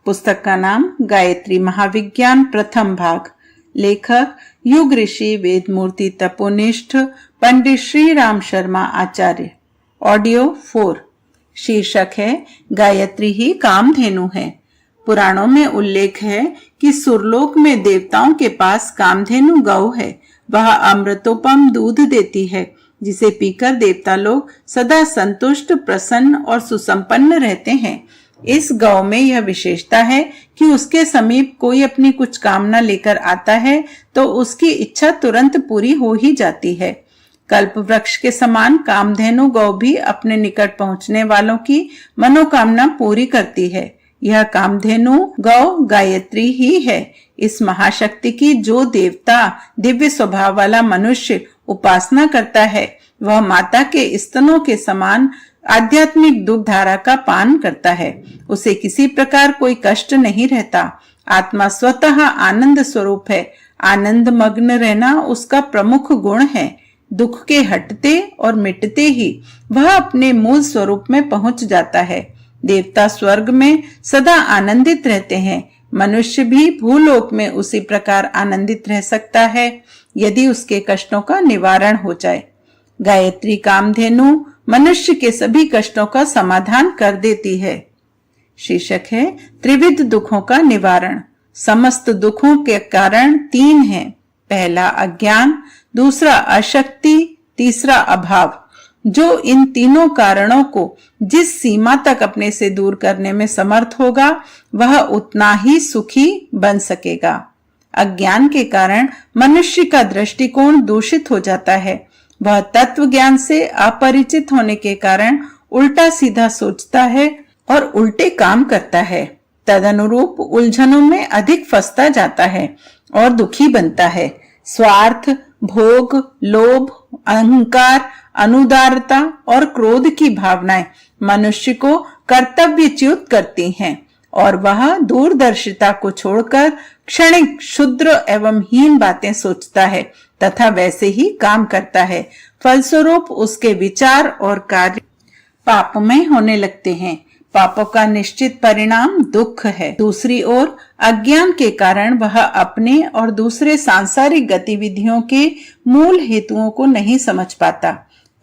पुस्तक का नाम गायत्री महाविज्ञान प्रथम भाग। लेखक युग ऋषि वेदमूर्ति तपोनिष्ठ पंडित श्री राम शर्मा आचार्य। ऑडियो 4। शीर्षक है गायत्री ही कामधेनु है। पुराणों में उल्लेख है कि सुरलोक में देवताओं के पास कामधेनु गौ है। वह अमृतोपम दूध देती है जिसे पीकर देवता लोग सदा संतुष्ट, प्रसन्न और सुसंपन्न रहते हैं। इस गौ में यह विशेषता है कि उसके समीप कोई अपनी कुछ कामना लेकर आता है तो उसकी इच्छा तुरंत पूरी हो ही जाती है। कल्प वृक्ष के समान कामधेनु गौ भी अपने निकट पहुंचने वालों की मनोकामना पूरी करती है। यह कामधेनु गौ गायत्री ही है। इस महाशक्ति की जो देवता दिव्य स्वभाव वाला मनुष्य उपासना करता है वह माता के स्तनों के समान आध्यात्मिक दुग्ध धारा का पान करता है। उसे किसी प्रकार कोई कष्ट नहीं रहता। आत्मा स्वतः आनंद स्वरूप है। आनंद मग्न रहना उसका प्रमुख गुण है। दुख के हटते और मिटते ही वह अपने मूल स्वरूप में पहुंच जाता है। देवता स्वर्ग में सदा आनंदित रहते हैं। मनुष्य भी भूलोक में उसी प्रकार आनंदित रह सकता है यदि उसके कष्टों का निवारण हो जाए। गायत्री कामधेनु मनुष्य के सभी कष्टों का समाधान कर देती है। शीर्षक है त्रिविध दुखों का निवारण। समस्त दुखों के कारण 3 हैं। पहला अज्ञान, दूसरा अशक्ति, तीसरा अभाव। जो इन तीनों कारणों को जिस सीमा तक अपने से दूर करने में समर्थ होगा वह उतना ही सुखी बन सकेगा। अज्ञान के कारण मनुष्य का दृष्टिकोण दूषित हो जाता है। वह तत्व ज्ञान से अपरिचित होने के कारण उल्टा सीधा सोचता है और उल्टे काम करता है। तदनुरूप उलझनों में अधिक फंसता जाता है और दुखी बनता है। स्वार्थ, भोग, लोभ, अहंकार, अनुदारता और क्रोध की भावनाएं मनुष्य को कर्तव्यच्युत करती हैं और वह दूरदर्शिता को छोड़कर क्षणिक, क्षुद्र एवं हीन बातें सोचता है तथा वैसे ही काम करता है। फलस्वरूप उसके विचार और कार्य पापमय होने लगते हैं। पापों का निश्चित परिणाम दुख है। दूसरी ओर अज्ञान के कारण वह अपने और दूसरे सांसारिक गतिविधियों के मूल हेतुओं को नहीं समझ पाता।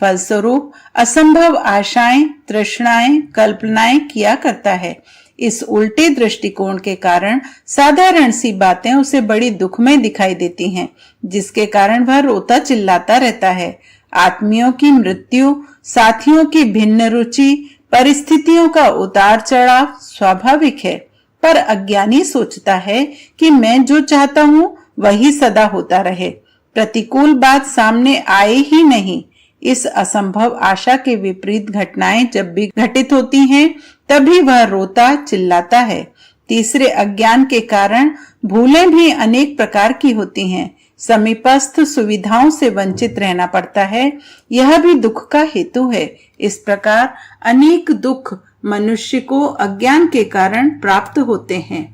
फलस्वरूप असंभव आशाएं, तृष्णाएं, कल्पनाएं किया करता है। इस उल्टे दृष्टिकोण के कारण साधारण सी बातें उसे बड़ी दुखमय दिखाई देती हैं, जिसके कारण वह रोता चिल्लाता रहता है। आत्मियों की मृत्यु, साथियों की भिन्न रुचि, परिस्थितियों का उतार चढ़ाव स्वाभाविक है, पर अज्ञानी सोचता है कि मैं जो चाहता हूं वही सदा होता रहे, प्रतिकूल बात सामने आए ही नहीं। इस असंभव आशा के विपरीत घटनाएं जब भी घटित होती हैं तभी वह रोता चिल्लाता है। तीसरे अज्ञान के कारण भूलें भी अनेक प्रकार की होती हैं। समीपस्थ सुविधाओं से वंचित रहना पड़ता है, यह भी दुख का हेतु है। इस प्रकार अनेक दुख मनुष्य को अज्ञान के कारण प्राप्त होते हैं।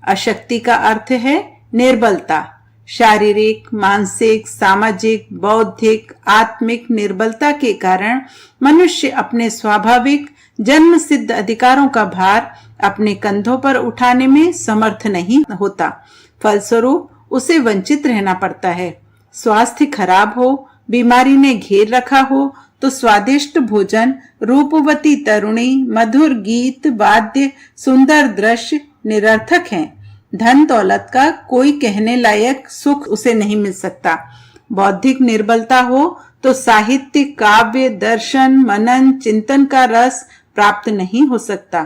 अशक्ति का अर्थ है निर्बलता। शारीरिक, मानसिक, सामाजिक, बौद्धिक, आत्मिक निर्बलता के कारण मनुष्य अपने स्वाभाविक जन्म सिद्ध अधिकारों का भार अपने कंधों पर उठाने में समर्थ नहीं होता। फलस्वरूप उसे वंचित रहना पड़ता है। स्वास्थ्य खराब हो, बीमारी ने घेर रखा हो तो स्वादिष्ट भोजन, रूपवती तरुणी, मधुर गीत, वाद्य, सुंदर दृश्य निरर्थक हैं। धन दौलत का कोई कहने लायक सुख उसे नहीं मिल सकता। बौद्धिक निर्बलता हो तो साहित्य, काव्य, दर्शन, मनन, चिंतन का रस प्राप्त नहीं हो सकता।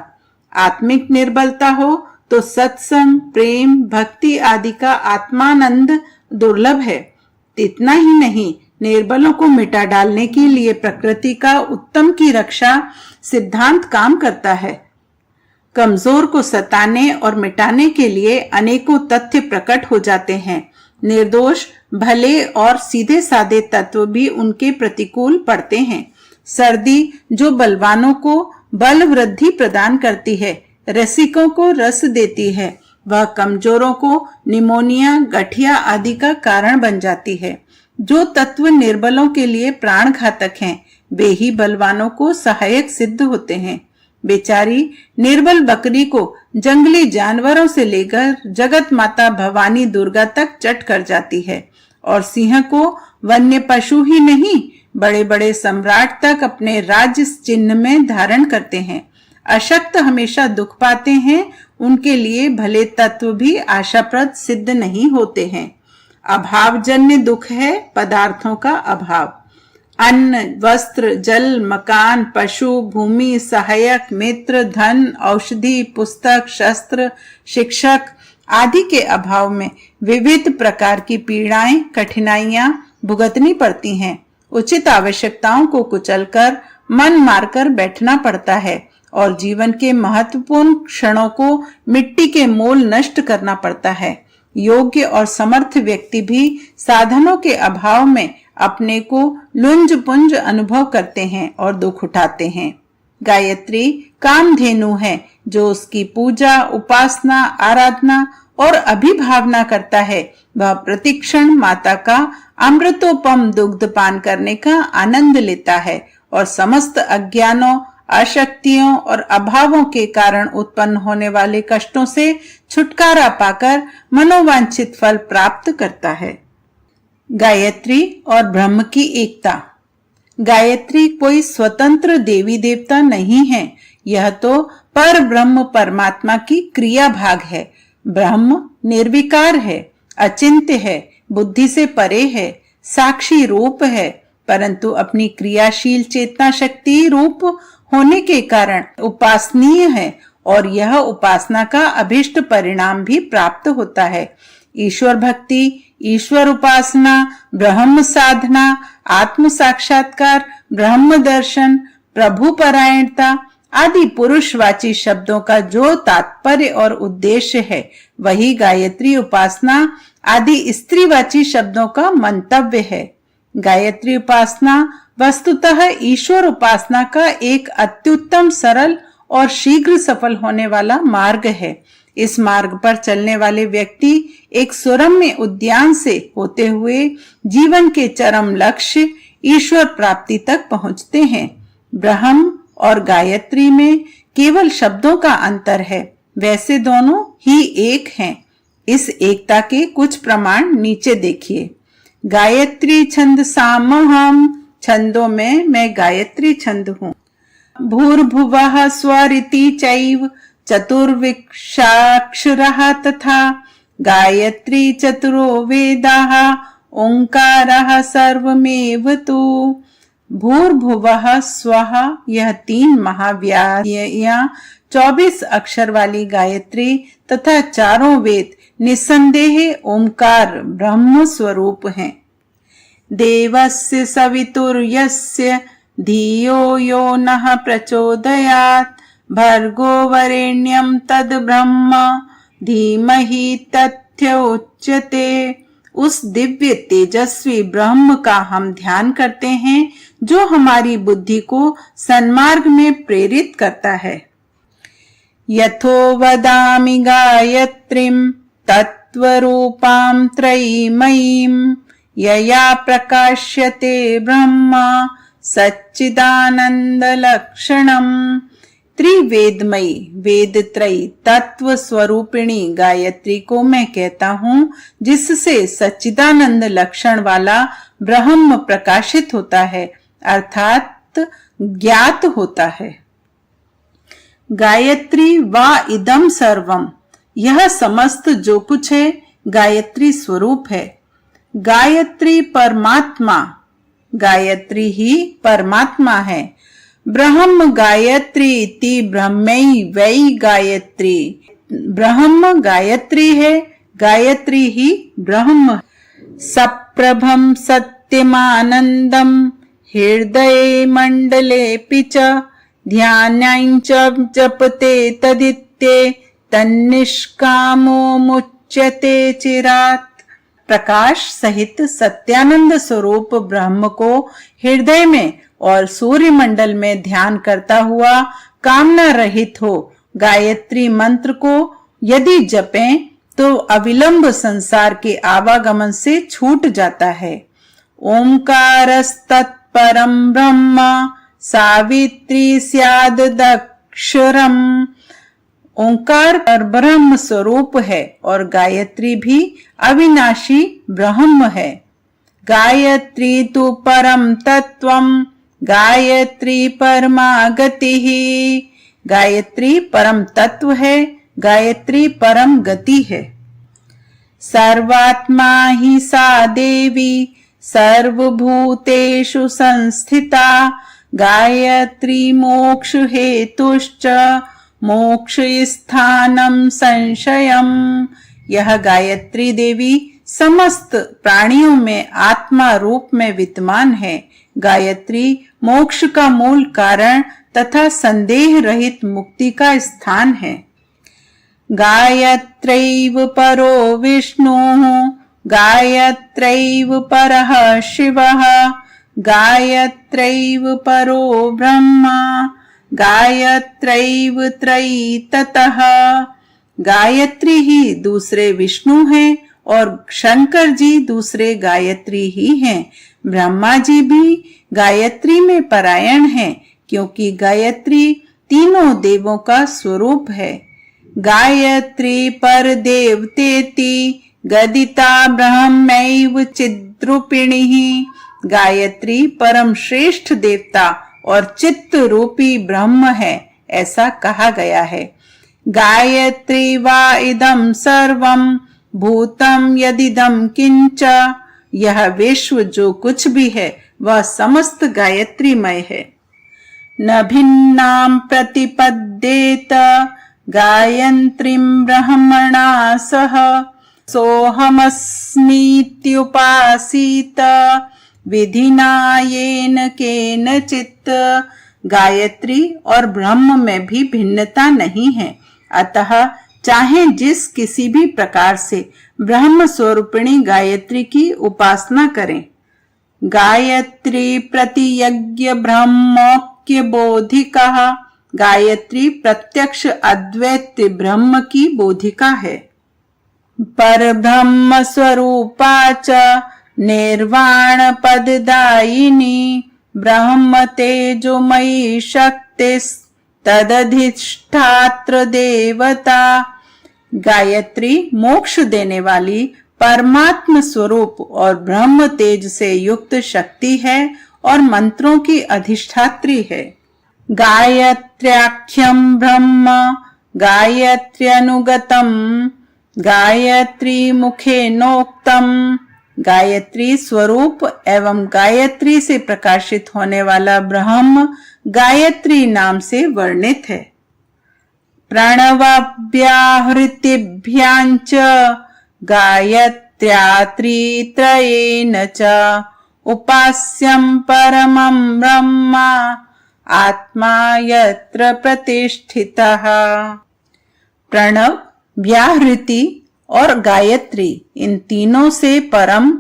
आत्मिक निर्बलता हो तो सत्संग, प्रेम, भक्ति आदि का आत्मानंद दुर्लभ है। इतना ही नहीं, निर्बलों को मिटा डालने के लिए प्रकृति का उत्तम की रक्षा सिद्धांत काम करता है। कमजोर को सताने और मिटाने के लिए अनेकों तथ्य प्रकट हो जाते हैं। निर्दोष, भले और सीधे साधे तत्व भी उनके प्रतिकूल पड़ते हैं। सर्दी जो बलवानों को बल वृद्धि प्रदान करती है, रसिकों को रस देती है, वह कमजोरों को निमोनिया, गठिया आदि का कारण बन जाती है। जो तत्व निर्बलों के लिए प्राण घातक हैं, वे ही बलवानों को सहायक सिद्ध होते हैं। बेचारी निर्बल बकरी को जंगली जानवरों से लेकर जगत माता भवानी दुर्गा तक चट कर जाती है और सिंह को वन्य पशु ही नहीं बड़े बड़े सम्राट तक अपने राज्य चिन्ह में धारण करते हैं। अशक्त हमेशा दुख पाते हैं, उनके लिए भले तत्व भी आशाप्रद सिद्ध नहीं होते हैं। अभावजन्य दुख है पदार्थों का अभाव। अन्न, वस्त्र, जल, मकान, पशु, भूमि, सहायक, मित्र, धन, औषधि, पुस्तक, शस्त्र, शिक्षक आदि के अभाव में विविध प्रकार की पीड़ाएं, कठिनाइयां भुगतनी पड़ती हैं। उचित आवश्यकताओं को कुचलकर मन मारकर बैठना पड़ता है और जीवन के महत्वपूर्ण क्षणों को मिट्टी के मोल नष्ट करना पड़ता है। योग्य और समर्थ व्यक्ति भी साधनों के अभाव में अपने को लुंज पुंज अनुभव करते हैं और दुख उठाते हैं। गायत्री कामधेनु है जो उसकी पूजा, उपासना, आराधना और अभिभावना करता है। वह प्रतिक्षण माता का अमृतोपम दुग्ध पान करने का आनंद लेता है और समस्त अज्ञानों, अशक्तियों और अभावों के कारण उत्पन्न होने वाले कष्टों से छुटकारा पाकर मनोवांछित फल प्राप्त करता है। गायत्री और ब्रह्म की एकता। गायत्री कोई स्वतंत्र देवी देवता नहीं है, यह तो पर ब्रह्म परमात्मा की क्रिया भाग है। ब्रह्म निर्विकार है, अचिंत्य है, बुद्धि से परे है, साक्षी रूप है, परंतु अपनी क्रियाशील चेतना शक्ति रूप होने के कारण उपासनीय है और यह उपासना का अभिष्ट परिणाम भी प्राप्त होता है। ईश्वर भक्ति, ईश्वर उपासना, ब्रह्म साधना, आत्म साक्षात्कार, ब्रह्म दर्शन, प्रभु परायणता आदि पुरुषवाची शब्दों का जो तात्पर्य और उद्देश्य है, वही गायत्री उपासना आदि स्त्रीवाची शब्दों का मंतव्य है। गायत्री उपासना वस्तुतः ईश्वर उपासना का एक अत्युत्तम, सरल और शीघ्र सफल होने वाला मार्ग है। इस मार्ग पर चलने वाले व्यक्ति एक सुरम्य उद्यान से होते हुए जीवन के चरम लक्ष्य ईश्वर प्राप्ति तक पहुंचते हैं। ब्रह्म और गायत्री में केवल शब्दों का अंतर है, वैसे दोनों ही एक हैं। इस एकता के कुछ प्रमाण नीचे देखिए। गायत्री छंद सामहम, छंदों में मैं गायत्री छंद हूँ। भूर्भुवः स्वरिति चैव चतुर्विंशाक्षरः तथा गायत्री चतुरो वेदाः ओंकारः सर्वमेव तु। भूर्भुवः स्वः यह 3 महाव्याधियां 24 अक्षर वाली गायत्री तथा चारों वेद निसंदेह ओंकार ब्रह्म स्वरूप हैं। देवस्य सवितुर्यस्य धियो यो नः प्रचोदयात् भर्गो वरेण्यं तद ब्रह्म धीमहि तथ्य उच्यते। उस दिव्य तेजस्वी ब्रह्म का हम ध्यान करते हैं जो हमारी बुद्धि को सन्मार्ग में प्रेरित करता है। यथो वदामि गायत्रीं तत्त्वरूपां त्रयीमयीं यया प्रकाश्यते ब्रह्म सच्चिदानंद लक्षणम। त्रिवेदमयी वेद त्रयी तत्व स्वरूपिणी गायत्री को मैं कहता हूँ, जिससे सच्चिदानंद लक्षण वाला ब्रह्म प्रकाशित होता है, अर्थात ज्ञात होता है। गायत्री वा इदम सर्वम, यह समस्त जो कुछ है गायत्री स्वरूप है। गायत्री परमात्मा, गायत्री ही परमात्मा है। ब्रह्म गायत्री इति ब्रह्मै वै गायत्री। ब्रह्म गायत्री है, गायत्री ही ब्रह्म। सप्रभम सत्यमानंदम हृदये मंडलेऽपि च ध्यानं च जपते तदित्ये तन्निष्कामो मुच्यते चिरात्। प्रकाश सहित सत्यानंद स्वरूप ब्रह्म को हृदय में और सूर्य मंडल में ध्यान करता हुआ कामना रहित हो गायत्री मंत्र को यदि जपें तो अविलंब संसार के आवागमन से छूट जाता है। ओंकारस्तत्परं ब्रह्म सावित्री स्याद अक्षरम। ओंकार पर ब्रह्म स्वरूप है और गायत्री भी अविनाशी ब्रह्म है। गायत्री तु परम तत्वम, गायत्री परमा गतिः। गायत्री परम तत्व है, गायत्री परम गति है। सर्वात्मा ही सा देवी, सर्वभूतेषु संस्थिता। गायत्री मोक्ष हेतुश्च, मोक्ष स्थानम संशयम। यह गायत्री देवी समस्त प्राणियों में आत्मा रूप में विद्यमान है। गायत्री मोक्ष का मूल कारण तथा संदेह रहित मुक्ति का स्थान है। गायत्रैव परो विष्णुः, गायत्रैव परः शिवः, गायत्रैव परो ब्रह्मा, गायत्रैव त्रयी ततः। गायत्री ही दूसरे विष्णु हैं और शंकर जी दूसरे गायत्री ही हैं। ब्रह्मा जी भी गायत्री में परायण हैं, क्योंकि गायत्री तीनों देवों का स्वरूप है। गायत्री पर देवतेति, गदिता ब्रह्मैव चिद्रूपिणी। गायत्री परम श्रेष्ठ देवता और चित्त रूपी ब्रह्म है, ऐसा कहा गया है। गायत्री वा इदं सर्वं भूतम यदिदं किंच। यह विश्व जो कुछ भी है वह समस्त गायत्रीमय है। न भिन्नां प्रतिपद्येत, गायत्रीं ब्रह्मणा सह, सोऽहमस्मीत्युपासीत, विधिना येन केनचित्। गायत्री और ब्रह्म में भी भिन्नता नहीं है, अतः चाहे जिस किसी भी प्रकार से ब्रह्म स्वरूपिणी गायत्री की उपासना करें। गायत्री प्रतियज्ञ ब्रह्मोक्य बोधिका। गायत्री प्रत्यक्ष अद्वैत ब्रह्म की बोधिका है। पर ब्रह्म स्वरूपा च निर्वाण पददायिनी, ब्रह्म तेजोमयी शक्तिस् तदधिष्ठात्र देवता। गायत्री मोक्ष देने वाली परमात्म स्वरूप और ब्रह्म तेज से युक्त शक्ति है और मंत्रों की अधिष्ठात्री है। गायत्र्याख्यम ब्रह्म गायत्र्यनुगतम, गायत्री मुखे नोक्तम। गायत्री स्वरूप एवं गायत्री से प्रकाशित होने वाला ब्रह्म गायत्री नाम से वर्णित है। प्रणवाभ्याहृतिभ्याञ्च गायत्र्यात्रित्रयेन च, उपास्यं परमं ब्रह्म आत्मा यत्र प्रतिष्ठितः। प्रणव, व्याहृति और गायत्री, इन तीनों से परम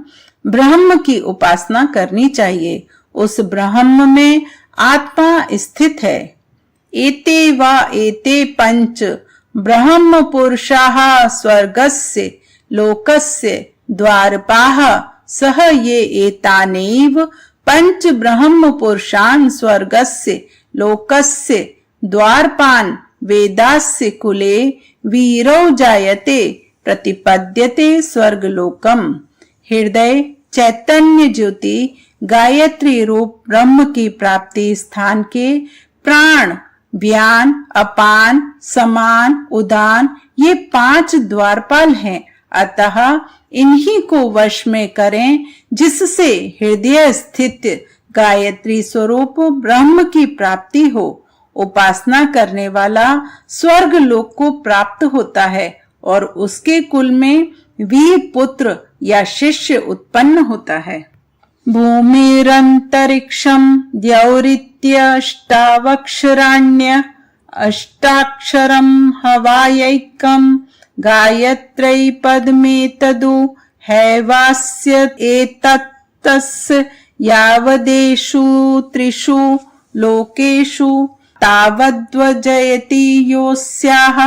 ब्रह्म की उपासना करनी चाहिए। उस ब्रह्म में आत्मा स्थित है। एते वा एते पंच ब्रह्म पुरुषाः स्वर्गस्य लोकस्य द्वारपाः, सह ये एतानेव पंच ब्रह्म पुरुषान् स्वर्गस्य लोकस्य द्वारपान् वेदास्य कुले वीरो जायते प्रतिपद्यते स्वर्गलोकम। हृदय चैतन्य ज्योति गायत्री रूप ब्रह्म की प्राप्ति स्थान के प्राण, व्यान, अपान, समान, उदान ये 5 द्वारपाल हैं। अतः इन्हीं को वश में करें, जिससे हृदय स्थित गायत्री स्वरूप ब्रह्म की प्राप्ति हो। उपासना करने वाला स्वर्ग लोक को प्राप्त होता है और उसके कुल में वीर पुत्र या शिष्य उत्पन्न होता है। भूमिरंतरिक्षम द्यौरित्यष्टावक्षराण्य, अष्टाक्षरम हवायैकम, गायत्रै पदमेतदु हैवास्य एतत्तस्य यावदेषु त्रिषु लोकेषु तावद्वजयति योऽस्याः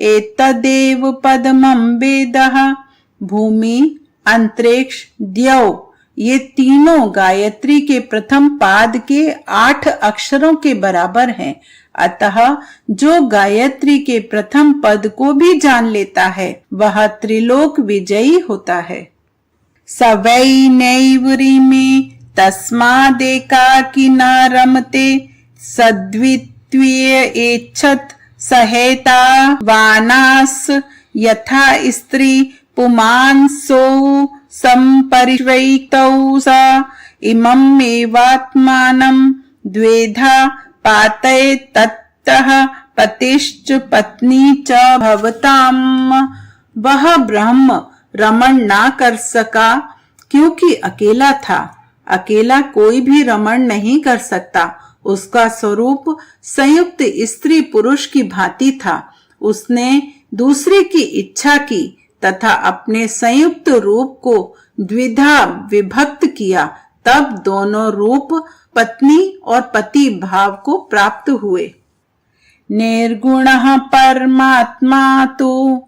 एतदेव पदमं वेदः। भूमि, अंतरिक्ष, द्यौ ये तीनों गायत्री के प्रथम पाद के 8 अक्षरों के बराबर हैं, अतः जो गायत्री के प्रथम पद को भी जान लेता है वह त्रिलोक विजयी होता है। स वै नैवरिमे तस्मादेकाकी न रमते सद्वित्वीय एच्छत् सहेता वानास यथा स्त्री पुमांसो संपरिश्वैतौ स इमम् एवात्मानं द्वेधा पातये तत्तः पतिश्च पत्नी च भवताम्। वह ब्रह्म रमण ना कर सका क्योंकि अकेला था। अकेला कोई भी रमण नहीं कर सकता। उसका स्वरूप संयुक्त स्त्री पुरुष की भांति था। उसने दूसरे की इच्छा की तथा अपने संयुक्त रूप को द्विधा विभक्त किया, तब दोनों रूप पत्नी और पति भाव को प्राप्त हुए। निर्गुणः परमात्मा तु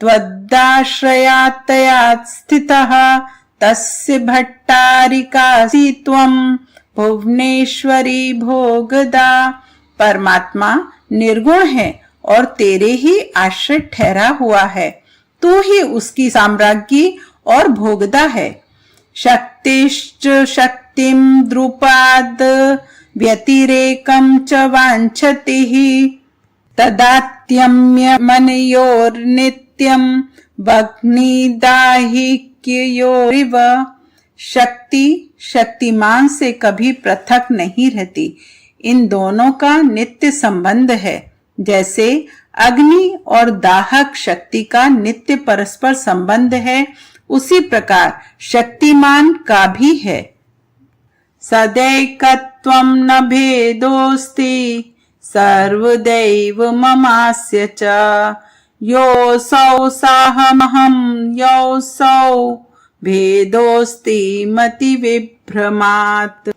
त्वदाश्रयात्तया स्थितः तस्य भट्टारिकासि त्वं भुवनेश्वरी भोगदा। परमात्मा निर्गुण है और तेरे ही आश्रय ठहरा हुआ है। तू ही उसकी साम्राज्ञी और भोगदा है। शक्तिश्च शक्तिं द्रुपाद व्यतिरेकं च वाञ्छति तदात्यम्य मनयोर्नित्यं वह्निदाहिक्योरिव। शक्ति शक्तिमान से कभी पृथक नहीं रहती। इन दोनों का नित्य संबंध है। जैसे अग्नि और दाहक शक्ति का नित्य परस्पर संबंध है, उसी प्रकार शक्तिमान का भी है। सदैकत्वं न भेदोस्ति सर्वदैव ममास्य च योऽसौ साहमहं योऽसौ भेदोस्ति मति विभ्रमात्।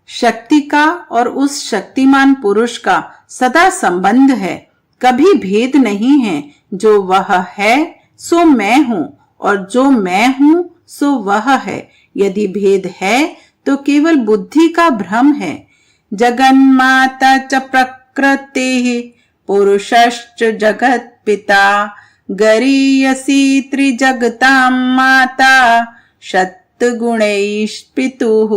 शक्ति का और उस शक्तिमान पुरुष का सदा संबंध है, कभी भेद नहीं है। जो वह है सो मैं हूँ और जो मैं हूँ सो वह है। यदि भेद है तो केवल बुद्धि का भ्रम है। जगन्माता च प्रकृतिः पुरुषश्च जगत् पिता गरीयसी त्रिजगतां माता शतगुणैः पितुः।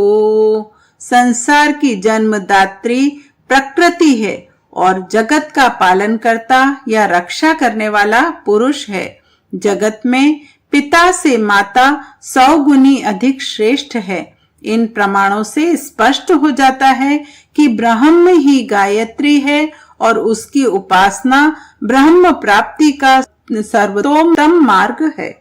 संसार की जन्मदात्री प्रकृति है और जगत का पालन करता या रक्षा करने वाला पुरुष है। जगत में पिता से माता 100 गुनी अधिक श्रेष्ठ है। इन प्रमाणों से स्पष्ट हो जाता है कि ब्रह्म ही गायत्री है और उसकी उपासना ब्रह्म प्राप्ति का सर्वोत्तम मार्ग है।